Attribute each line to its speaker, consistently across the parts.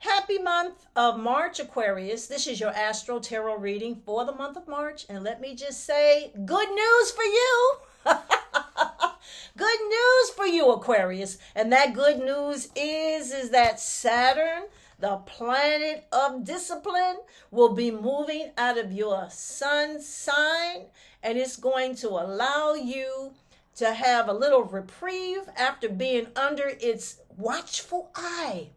Speaker 1: Happy month of March, Aquarius. This is your Astro Tarot reading for the month of March. And let me just say, good news for you. Good news for you, Aquarius. And that good news is that Saturn, the planet of discipline, will be moving out of your sun sign. And it's going to allow you to have a little reprieve after being under its watchful eye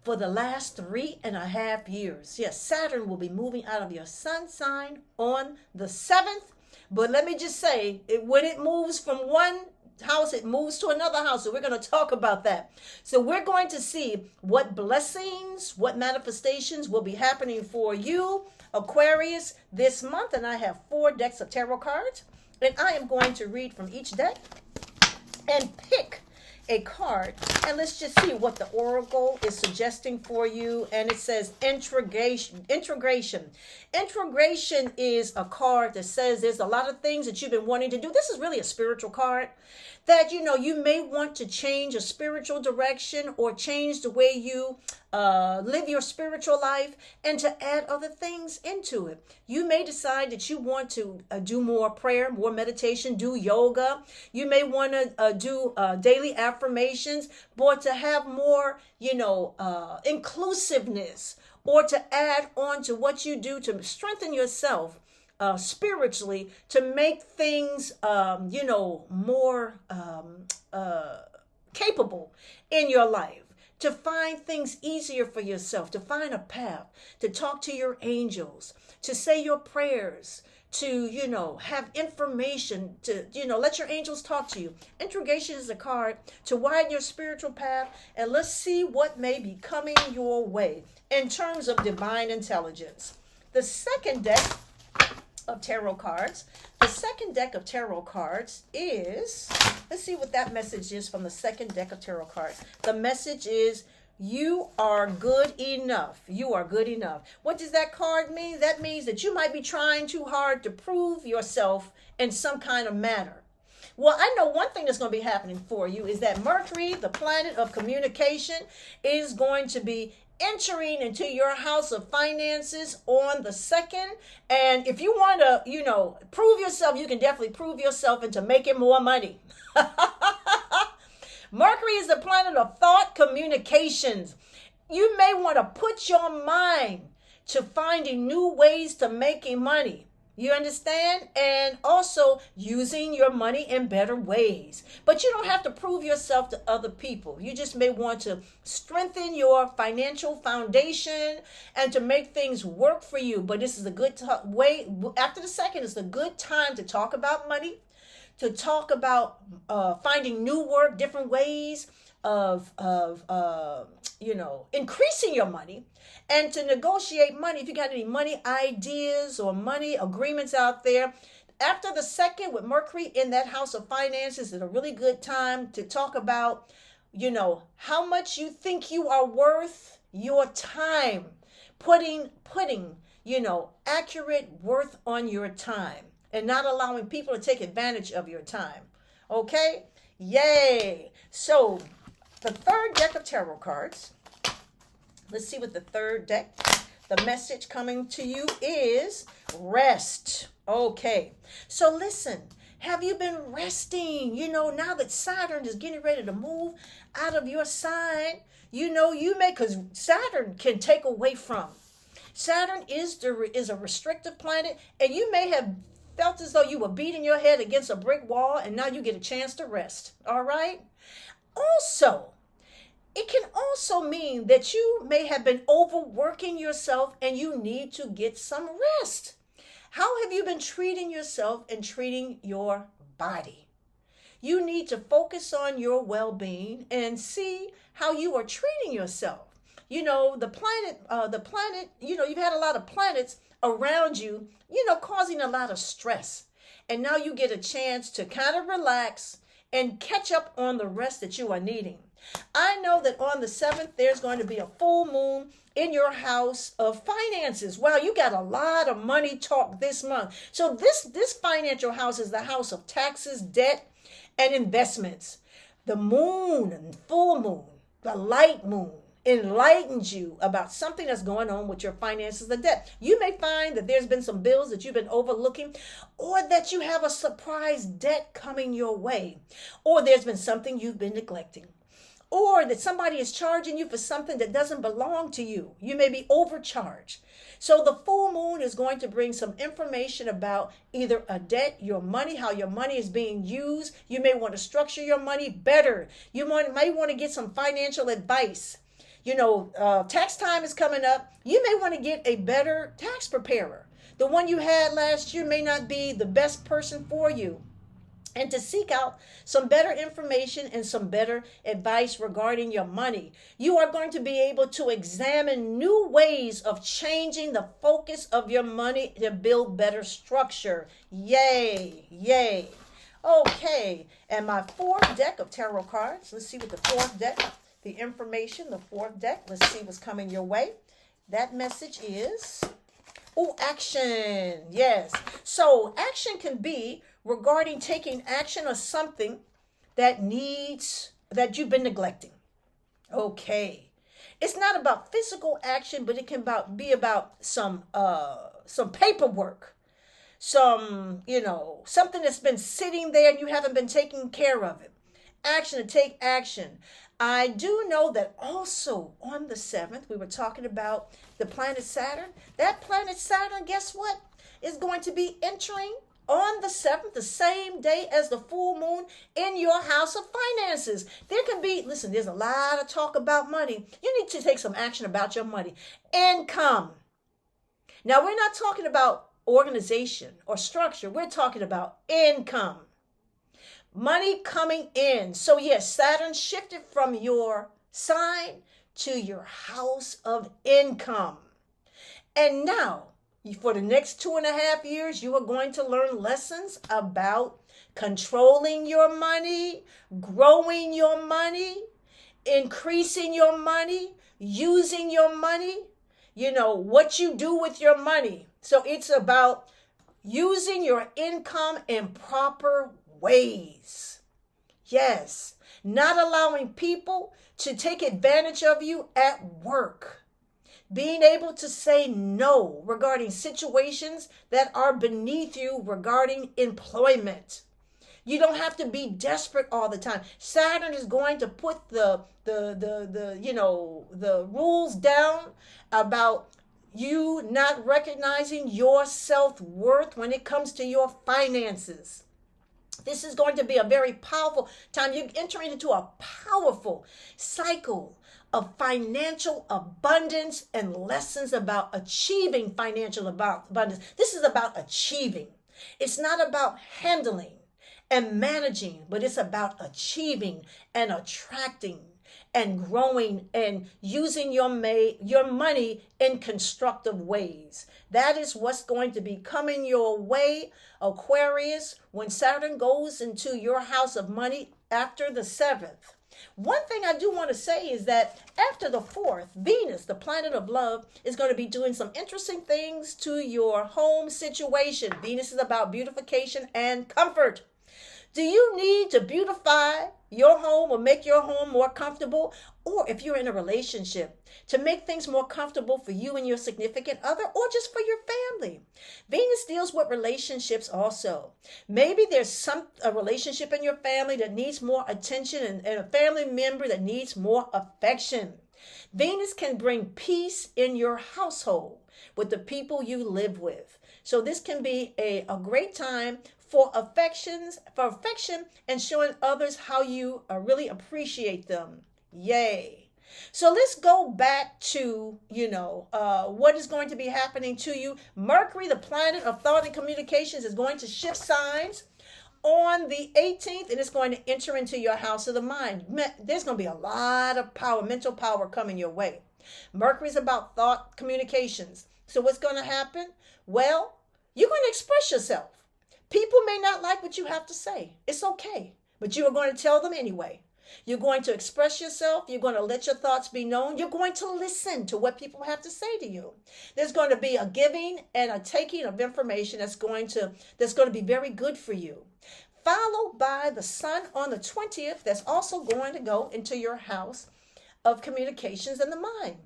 Speaker 1: for the last 3.5 years. Yes, Saturn will be moving out of your sun sign on the 7th. But let me just say, when it moves from one house, it moves to another house. So we're going to talk about that. So we're going to see what blessings, what manifestations will be happening for you, Aquarius, this month. And I have 4 decks of tarot cards. And I am going to read from each deck and pick a card, and let's just see what the oracle is suggesting for you. And it says integration. Integration is a card that says there's a lot of things that you've been wanting to do. This is really a spiritual card that you may want to change a spiritual direction or change the way you live your spiritual life and to add other things into it. You may decide that you want to do more prayer, more meditation, do yoga. You may want to do daily affirmations, but to have more, inclusiveness, or to add on to what you do to strengthen yourself spiritually, to make things, more capable in your life, to find things easier for yourself, to find a path, to talk to your angels, to say your prayers, to, have information, to, let your angels talk to you. Integration is a card to widen your spiritual path, and let's see what may be coming your way in terms of divine intelligence. The second deck of tarot cards. The second deck of tarot cards is, let's see what that message is from the second deck of tarot cards. The message is, you are good enough. You are good enough. What does that card mean? That means that you might be trying too hard to prove yourself in some kind of manner. Well, I know one thing that's going to be happening for you is that Mercury, the planet of communication, is going to be entering into your house of finances on the 2nd. And if you want to, prove yourself, you can definitely prove yourself into making more money. Mercury is the planet of thought communications. You may want to put your mind to finding new ways to making money. You understand? And also using your money in better ways. But you don't have to prove yourself to other people. You just may want to strengthen your financial foundation and to make things work for you. But this is a good way. After the 2nd, it's a good time to talk about money, to talk about finding new work, different ways of increasing your money, and to negotiate money. If you got any money ideas or money agreements out there, after the 2nd with Mercury in that house of finances is a really good time to talk about, how much you think you are worth your time, putting accurate worth on your time and not allowing people to take advantage of your time. Okay? Yay! So the third deck of tarot cards. Let's see what the third deck, the message coming to you is rest. Okay. So listen, have you been resting? Now that Saturn is getting ready to move out of your sign, because Saturn can take away from. Saturn is a restrictive planet, and you may have felt as though you were beating your head against a brick wall, and now you get a chance to rest. All right? Also, it can also mean that you may have been overworking yourself and you need to get some rest. How have you been treating yourself and treating your body? You need to focus on your well-being and see how you are treating yourself. The planet, you've had a lot of planets around you, causing a lot of stress. And now you get a chance to kind of relax and catch up on the rest that you are needing. I know that on the 7th, there's going to be a full moon in your house of finances. Wow, you got a lot of money talk this month. So this financial house is the house of taxes, debt, and investments. The moon and full moon, the light moon, enlightened you about something that's going on with your finances or debt. You may find that there's been some bills that you've been overlooking, or that you have a surprise debt coming your way, or there's been something you've been neglecting, or that somebody is charging you for something that doesn't belong to you. You may be overcharged. So the full moon is going to bring some information about either a debt, your money, how your money is being used. You may want to structure your money better. You may want to get some financial advice. Tax time is coming up. You may want to get a better tax preparer. The one you had last year may not be the best person for you. And to seek out some better information and some better advice regarding your money. You are going to be able to examine new ways of changing the focus of your money to build better structure. Yay, yay. Okay, and my fourth deck of tarot cards. Let's see what the fourth deck, the information, the fourth deck. Let's see what's coming your way. That message is, action. Yes. So action can be regarding taking action on something that you've been neglecting. Okay. It's not about physical action, but it can be about some paperwork. Something that's been sitting there and you haven't been taking care of it. Action, to take action. I do know that also on the 7th, we were talking about the planet Saturn. That planet Saturn, guess what? Is going to be entering on the 7th, the same day as the full moon, in your house of finances. There's a lot of talk about money. You need to take some action about your money. Income. Now, we're not talking about organization or structure. We're talking about income. Money coming in. So yes, Saturn shifted from your sign to your house of income. And now, for the next 2.5 years, you are going to learn lessons about controlling your money, growing your money, increasing your money, using your money, what you do with your money. So it's about using your income in proper ways. Yes. Not allowing people to take advantage of you at work. Being able to say no regarding situations that are beneath you regarding employment. You don't have to be desperate all the time. Saturn is going to put the rules down about you not recognizing your self-worth when it comes to your finances. This is going to be a very powerful time. You're entering into a powerful cycle of financial abundance and lessons about achieving financial abundance. This is about achieving. It's not about handling and managing, but it's about achieving and attracting and growing and using your money in constructive ways. That is what's going to be coming your way, Aquarius, when Saturn goes into your house of money after the 7th. One thing I do want to say is that after the 4th, Venus, the planet of love, is going to be doing some interesting things to your home situation. Venus is about beautification and comfort. Do you need to beautify your home or make your home more comfortable? Or if you're in a relationship, to make things more comfortable for you and your significant other, or just for your family. Venus deals with relationships also. Maybe there's a relationship in your family that needs more attention and a family member that needs more affection. Venus can bring peace in your household with the people you live with. So this can be a great time for affection and showing others how you really appreciate them. Yay. So let's go back to, what is going to be happening to you. Mercury, the planet of thought and communications, is going to shift signs on the 18th, and it's going to enter into your house of the mind. There's going to be a lot of power, mental power coming your way. Mercury is about thought communications. So what's going to happen? Well, you're going to express yourself. People may not like what you have to say. It's okay. But you are going to tell them anyway. You're going to express yourself. You're going to let your thoughts be known. You're going to listen to what people have to say to you. There's going to be a giving and a taking of information that's going to be very good for you. Followed by the sun on the 20th, that's also going to go into your house of communications in the mind.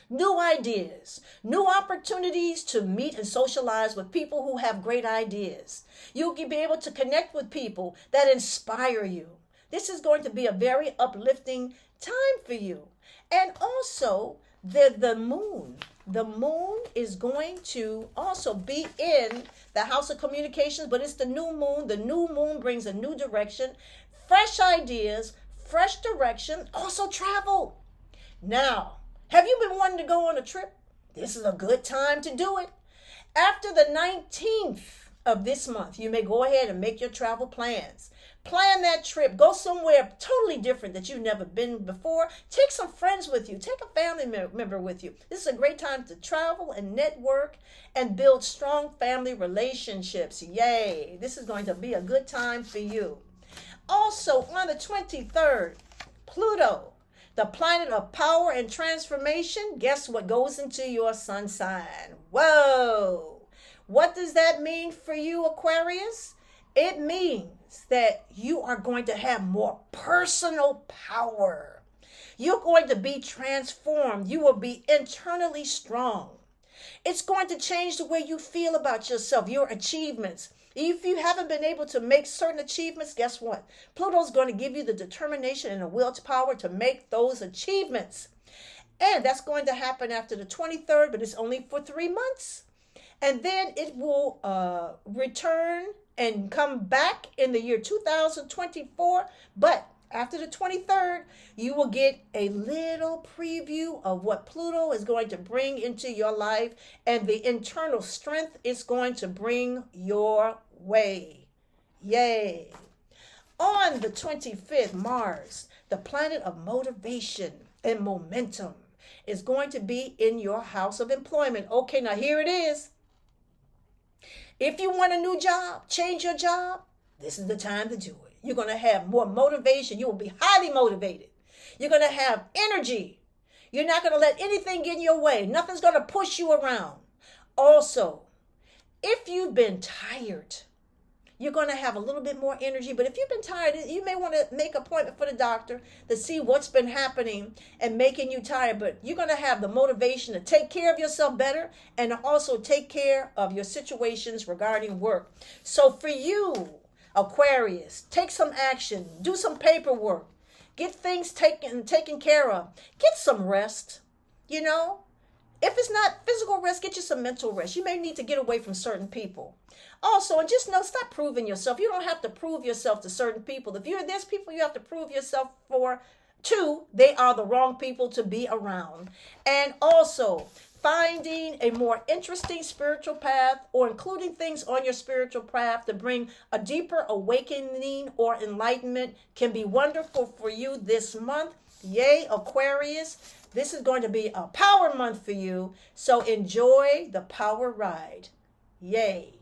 Speaker 1: New ideas, new opportunities to meet and socialize with people who have great ideas. You'll be able to connect with people that inspire you. This is going to be a very uplifting time for you. And also, the moon. The moon is going to also be in the house of communications, but it's the new moon. The new moon brings a new direction, fresh ideas, fresh direction, also travel. Now, have you been wanting to go on a trip? This is a good time to do it. After the 19th of this month, you may go ahead and make your travel plans. Plan that trip. Go somewhere totally different that you've never been before. Take some friends with you. Take a family member with you. This is a great time to travel and network and build strong family relationships. Yay. This is going to be a good time for you. Also, on the 23rd, Pluto, the planet of power and transformation, guess what goes into your sun sign? Whoa! What does that mean for you, Aquarius? It means that you are going to have more personal power. You're going to be transformed. You will be internally strong. It's going to change the way you feel about yourself, your achievements. If you haven't been able to make certain achievements, guess what? Pluto's going to give you the determination and the willpower to make those achievements. And that's going to happen after the 23rd, but it's only for 3 months. And then it will return and come back in the year 2024. But after the 23rd, you will get a little preview of what Pluto is going to bring into your life and the internal strength it's going to bring your way. Yay. On the 25th, Mars, the planet of motivation and momentum, is going to be in your house of employment. Okay, now here it is. If you want a new job, change your job, this is the time to do it. You're going to have more motivation. You will be highly motivated. You're going to have energy. You're not going to let anything get in your way. Nothing's going to push you around. Also, if you've been tired, you're going to have a little bit more energy. But if you've been tired, you may want to make an appointment for the doctor to see what's been happening and making you tired. But you're going to have the motivation to take care of yourself better and also take care of your situations regarding work. So for you, Aquarius, take some action, do some paperwork, get things taken care of, get some rest. You know, if it's not physical rest, get you some mental rest. You may need to get away from certain people. Also, and just know, stop proving yourself. You don't have to prove yourself to certain people. If there's people you have to prove yourself to, they are the wrong people to be around. And also, finding a more interesting spiritual path or including things on your spiritual path to bring a deeper awakening or enlightenment can be wonderful for you this month. Yay, Aquarius. This is going to be a power month for you. So enjoy the power ride. Yay.